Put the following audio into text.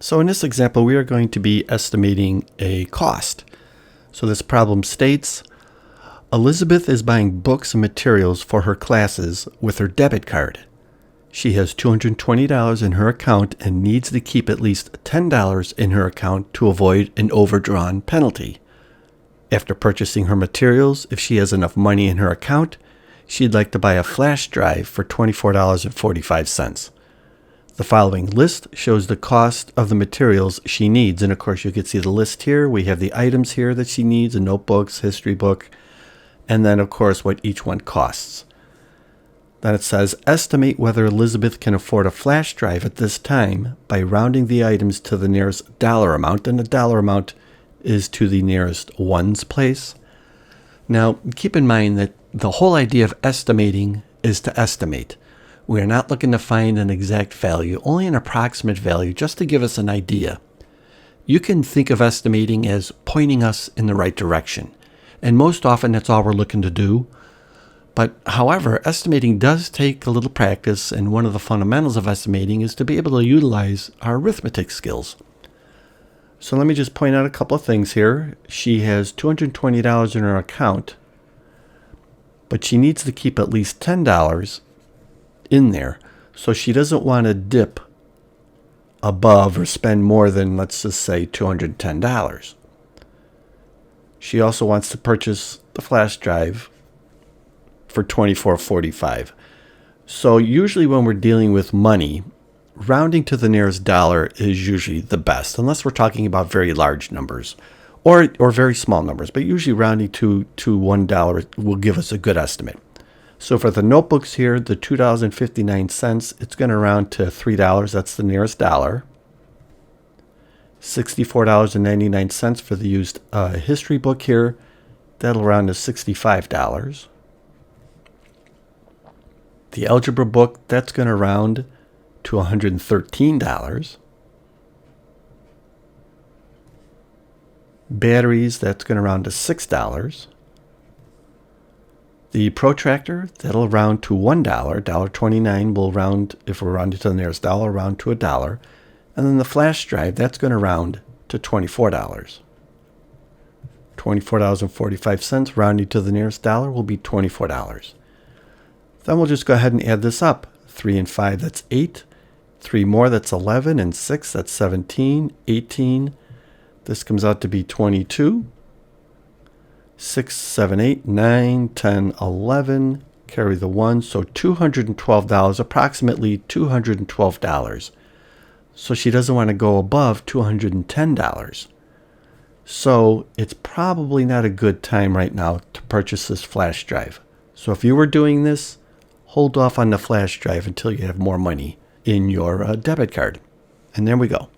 So in this example, we are going to be estimating a cost. So this problem states, Elizabeth is buying books and materials for her classes with her debit card. She has $220 in her account and needs to keep at least $10 in her account to avoid an overdrawn penalty. After purchasing her materials, if she has enough money in her account, she'd like to buy a flash drive for $24.45. The following list shows the cost of the materials she needs. And of course, you can see the list here. We have the items here that she needs, the notebooks, history book, and then, of course, what each one costs. Then it says, estimate whether Elizabeth can afford a flash drive at this time by rounding the items to the nearest dollar amount. And the dollar amount is to the nearest ones place. Now, keep in mind that the whole idea of estimating is to estimate. We are not looking to find an exact value, only an approximate value, just to give us an idea. You can think of estimating as pointing us in the right direction. And most often, that's all we're looking to do. But however, estimating does take a little practice, and one of the fundamentals of estimating is to be able to utilize our arithmetic skills. So let me just point out a couple of things here. She has $220 in her account, but she needs to keep at least $10 in there. So she doesn't want to dip above or spend more than, let's just say, $210. She also wants to purchase the flash drive for $24.45. So usually when we're dealing with money, rounding to the nearest dollar is usually the best, unless we're talking about very large numbers or very small numbers. But usually rounding to $1 will give us a good estimate. So for the notebooks here, the $2.59, it's going to round to $3. That's the nearest dollar. $64.99 for the used history book here. That'll round to $65. The algebra book, that's going to round to $113. Batteries, that's going to round to $6. The protractor, that'll round to $1. $1.29 will round, if we're rounding to the nearest dollar, round to $1. And then the flash drive, that's going to round to $24. $24.45, rounding to the nearest dollar, will be $24. Then we'll just go ahead and add this up. 3 and 5, that's 8. 3 more, that's 11. And 6, that's 17. 18. This comes out to be 22. 6, 7, 8, 9, 10, 11. Carry the 1. So $212, approximately $212. So she doesn't want to go above $210. So it's probably not a good time right now to purchase this flash drive. So if you were doing this, hold off on the flash drive until you have more money in your debit card. And there we go.